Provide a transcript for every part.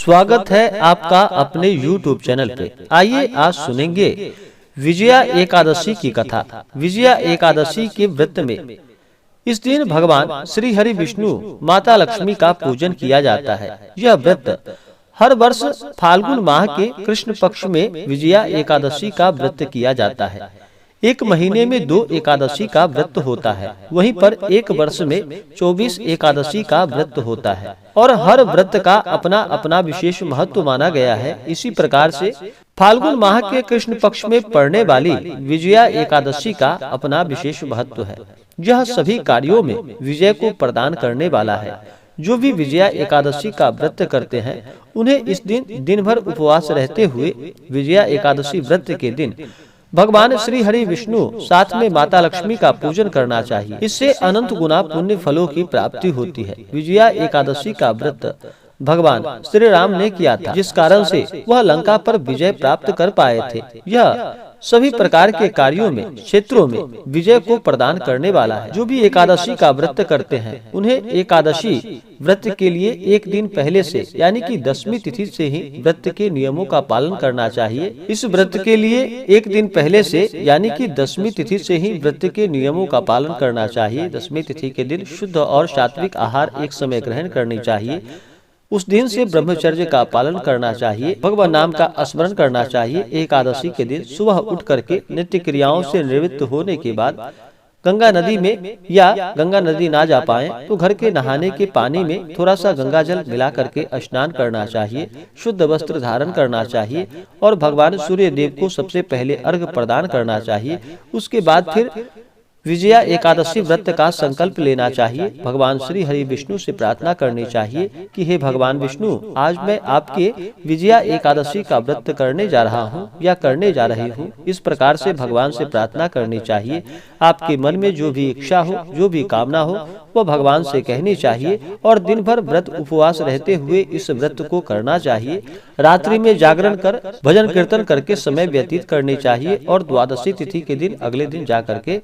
स्वागत है आपका अपने YouTube चैनल पे। आइए आज सुनेंगे विजया एकादशी की कथा। विजया एकादशी के व्रत में इस दिन भगवान श्री हरि विष्णु माता लक्ष्मी का पूजन किया जाता है। यह व्रत हर वर्ष फाल्गुन माह के कृष्ण पक्ष में विजया एकादशी का व्रत किया जाता है। एक महीने में 2 एकादशी का व्रत होता है, वहीं पर एक वर्ष में 24 एकादशी का व्रत होता है और हर व्रत का अपना अपना विशेष महत्व माना गया है। इसी प्रकार से फाल्गुन माह के कृष्ण पक्ष में पड़ने वाली विजया एकादशी का अपना विशेष महत्व है। यह सभी कार्यों में विजय को प्रदान करने वाला है। जो भी विजया एकादशी का व्रत करते हैं उन्हें इस दिन भर उपवास रहते हुए विजया एकादशी व्रत के दिन भगवान श्री हरि विष्णु साथ में माता लक्ष्मी का पूजन करना चाहिए। इससे अनंत गुना पुण्य फलों की प्राप्ति होती है। विजया एकादशी का व्रत भगवान श्री राम ने किया था, जिस कारण से वह लंका पर विजय प्राप्त कर पाए थे। यह सभी प्रकार के कार्यों में, क्षेत्रों में विजय को प्रदान करने वाला है। जो भी एकादशी का व्रत करते हैं उन्हें एकादशी व्रत के लिए एक दिन पहले से यानी कि 10वीं तिथि से ही व्रत के नियमों का पालन करना चाहिए। इस व्रत के लिए एक दिन पहले से यानी कि 10वीं तिथि से ही व्रत के नियमों का पालन करना चाहिए। 10वीं तिथि के दिन शुद्ध और सात्विक आहार एक समय ग्रहण करनी चाहिए। उस दिन से ब्रह्मचर्य का पालन करना चाहिए। भगवान नाम का स्मरण करना चाहिए। एकादशी के दिन सुबह उठ करके नित्य क्रियाओं से निवृत्त होने के बाद गंगा नदी में या गंगा नदी ना जा पाए तो घर के नहाने के पानी में थोड़ा सा गंगा जल मिला करके स्नान करना चाहिए। शुद्ध वस्त्र धारण करना चाहिए और भगवान सूर्य देव को सबसे पहले अर्घ्य प्रदान करना चाहिए। उसके बाद फिर विजया एकादशी व्रत का संकल्प लेना चाहिए। भगवान श्री हरि विष्णु से प्रार्थना करनी चाहिए कि हे भगवान विष्णु, आज मैं आपके विजया एकादशी का व्रत करने जा रहा हूँ या करने जा रही हूँ। इस प्रकार से भगवान से प्रार्थना करनी चाहिए। आपके मन में जो भी इच्छा हो, जो भी कामना हो, वो भगवान से कहनी चाहिए और दिन भर व्रत उपवास रहते हुए इस व्रत को करना चाहिए। रात्रि में जागरण कर भजन कीर्तन करके समय व्यतीत करनी चाहिए और द्वादशी तिथि के दिन अगले दिन जा करके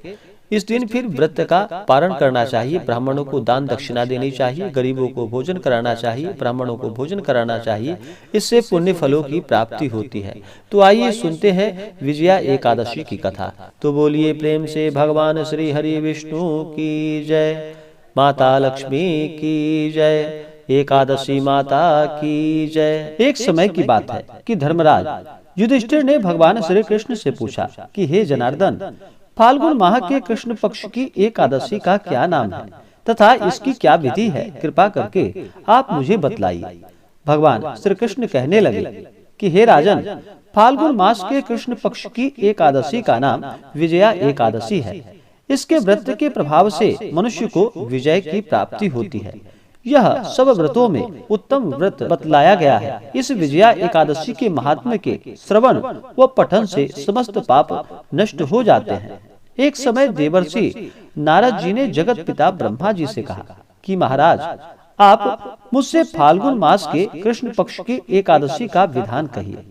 इस दिन फिर व्रत का पारण करना चाहिए। ब्राह्मणों को दान दक्षिणा देनी चाहिए, गरीबों को भोजन कराना चाहिए, ब्राह्मणों को भोजन कराना चाहिए। इससे पुण्य फलों की प्राप्ति होती है। तो आइए सुनते हैं विजया एकादशी की कथा। तो बोलिए प्रेम से भगवान श्री हरि विष्णु की जय, माता लक्ष्मी की जय, एकादशी माता की जय। एक समय की बात है कि धर्मराज युधिष्ठिर ने भगवान श्री कृष्ण से पूछा कि हे जनार्दन, फाल्गुन माह के कृष्ण पक्ष की एकादशी का क्या नाम है तथा इसकी क्या विधि है? कृपा करके आप मुझे बतलाइए। भगवान श्री कृष्ण कहने लगे कि हे राजन, फाल्गुन मास के कृष्ण पक्ष की एकादशी का नाम विजया एकादशी है। इसके व्रत के प्रभाव से मनुष्य को विजय की प्राप्ति होती है। यह सब व्रतों में उत्तम व्रत बतलाया गया है। इस विजया एकादशी के महात्म्य के श्रवण व पठन से समस्त पाप नष्ट हो जाते हैं। एक समय देवर्षि नारद जी ने जगत पिता ब्रह्मा जी से कहा कि महाराज, आप मुझसे फाल्गुन मास के कृष्ण पक्ष की एकादशी का विधान कहिए।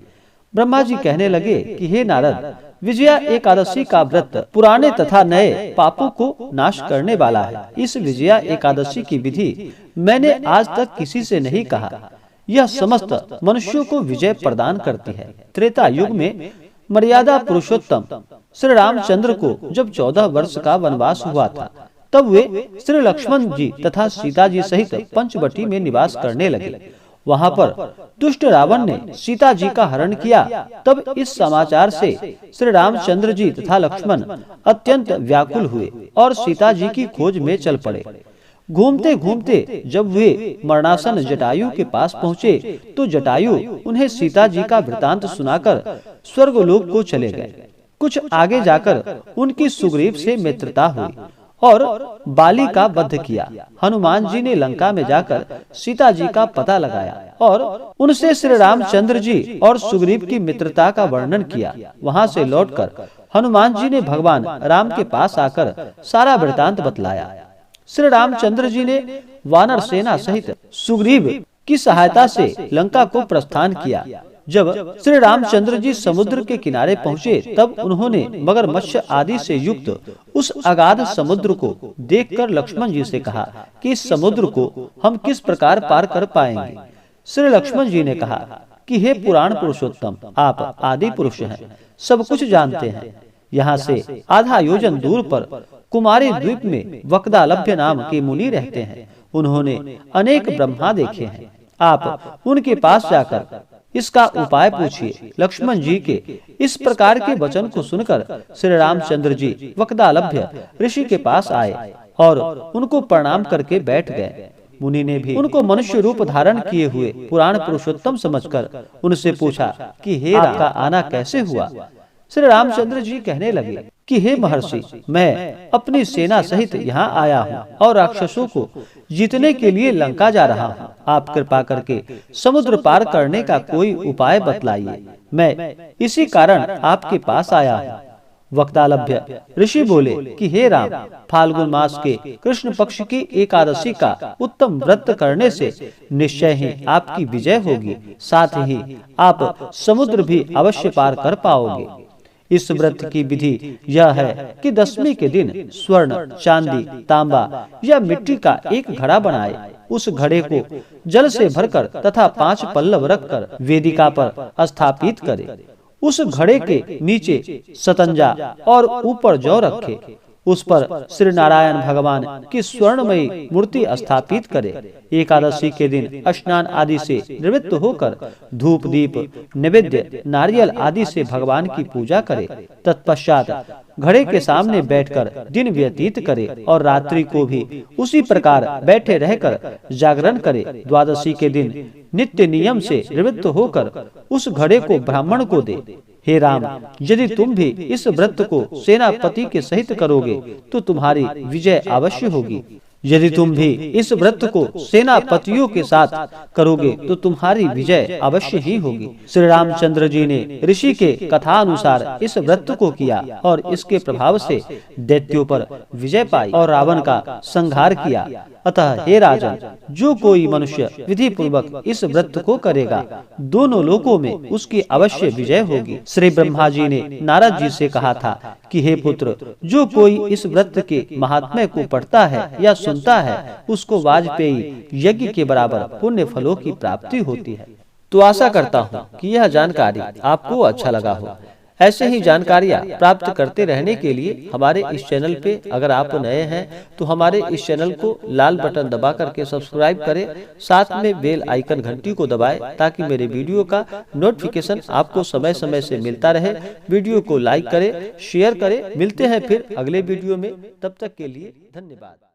ब्रह्मा जी कहने लगे कि हे नारद, विजया एकादशी का व्रत पुराने तथा नए पापों को नाश करने वाला है। इस विजया एकादशी की विधि मैंने आज तक किसी से नहीं कहा। यह समस्त मनुष्यों को विजय प्रदान करती है। त्रेता युग में मर्यादा पुरुषोत्तम श्री रामचंद्र को जब 14 वर्ष का वनवास हुआ था, तब वे श्री लक्ष्मण जी तथा सीता जी सहित पंचवटी में निवास करने लगे। वहाँ पर दुष्ट रावण ने सीता जी का हरण किया। तब इस समाचार से श्री रामचंद्र जी तथा लक्ष्मण अत्यंत व्याकुल हुए और सीता जी की खोज में चल पड़े। घूमते घूमते जब वे मरणासन जटायु के पास पहुँचे तो जटायु उन्हें सीता जी का वृतांत सुनाकर स्वर्गलोक को चले गए। कुछ आगे जाकर उनकी सुग्रीव से मित्रता हुई और बाली का वध किया। हनुमान जी ने लंका में जाकर सीता जी का पता लगाया और उनसे श्री रामचंद्र जी और सुग्रीव की मित्रता का वर्णन किया। वहां से लौटकर हनुमान जी ने भगवान राम के पास आकर सारा वृतांत बतलाया। श्री रामचंद्र जी ने वानर सेना सहित सुग्रीव की सहायता से लंका को प्रस्थान किया। जब श्री रामचंद्र जी समुद्र के किनारे पहुँचे तब उन्होंने मगरमच्छ आदि से युक्त उस अगाध समुद्र को देखकर लक्ष्मण जी से कहा कि इस समुद्र को हम किस प्रकार पार कर पाएंगे। श्री लक्ष्मण जी ने कहा कि हे पुराण पुरुषोत्तम, आप आदि पुरुष हैं, सब कुछ जानते हैं। यहाँ से आधा योजन दूर पर कुमारी द्वीप में वक्दालभ्य नाम के मुनि रहते हैं। उन्होंने अनेक ब्रह्मा देखे हैं। आप उनके पास जाकर इसका उपाय पूछिए। लक्ष्मण जी के इस प्रकार के वचन को सुनकर श्री रामचंद्र जी वक्दालभ्य ऋषि के पास आए और उनको प्रणाम करके बैठ गए। मुनि ने भी उनको मनुष्य रूप धारण किए हुए पुराण पुरुषोत्तम समझकर उनसे पूछा कि हे राम, आपका आना कैसे हुआ? श्री रामचंद्र जी कहने लगे कि हे महर्षि, मैं अपनी सेना सहित यहाँ आया हूँ और राक्षसों को जीतने के लिए लंका जा रहा हूँ। आप कृपा करके समुद्र पार करने का कोई उपाय बतलाइए। मैं इसी कारण आपके पास आया हूँ। वक्तालभ्य ऋषि बोले कि हे राम, फाल्गुन मास के कृष्ण पक्ष की एकादशी का उत्तम व्रत करने से निश्चय ही आपकी विजय होगी। साथ ही आप समुद्र भी अवश्य पार कर पाओगे। इस व्रत की विधि यह है कि दशमी के दिन स्वर्ण, चांदी, तांबा या मिट्टी का एक घड़ा बनाए। उस घड़े को जल से भरकर तथा 5 पल्लव रखकर वेदिका पर स्थापित करे। उस घड़े के नीचे सतंजा और ऊपर जौ रखे। उस पर श्री नारायण भगवान की स्वर्णमयी मूर्ति स्थापित करे। एकादशी के दिन स्नान आदि से निवृत्त होकर धूप, दीप, नैवेद्य, नारियल आदि से भगवान की पूजा करे। तत्पश्चात घड़े के सामने बैठकर दिन व्यतीत करे और रात्रि को भी उसी प्रकार बैठे रहकर जागरण करे। द्वादशी के दिन नित्य नियम से निवृत्त होकर उस घड़े को ब्राह्मण को दे। हे राम, यदि तुम भी इस व्रत को सेनापति के सहित करोगे तो तुम्हारी विजय अवश्य होगी। यदि तुम भी इस व्रत को सेनापतियों के साथ करोगे तो तुम्हारी विजय अवश्य ही होगी। श्री रामचंद्र जी ने ऋषि के कथा अनुसार इस व्रत को किया और इसके प्रभाव से दैत्यों पर विजय पाई और रावण का संहार किया। अतः हे राजन, जो कोई मनुष्य विधि पूर्वक इस व्रत को करेगा, दोनों लोकों में उसकी अवश्य विजय होगी। श्री ब्रह्मा जी ने नारद जी से कहा था कि हे पुत्र, जो कोई इस व्रत के महात्म्य को पढ़ता है या सुनता है, उसको वाजपेयी यज्ञ के बराबर पुण्य फलों की प्राप्ति होती है। तो आशा करता हूँ कि यह जानकारी आपको अच्छा लगा हो। ऐसे ही जानकारियाँ प्राप्त करते रहने के लिए हमारे इस चैनल पे अगर आप नए हैं तो हमारे इस चैनल को लाल बटन दबा करके सब्सक्राइब करें। साथ में बेल आइकन घंटी को दबाएं ताकि मेरे वीडियो का नोटिफिकेशन आपको समय समय से मिलता रहे। वीडियो को लाइक करें, शेयर करें। मिलते हैं फिर अगले वीडियो में। तब तक के लिए धन्यवाद।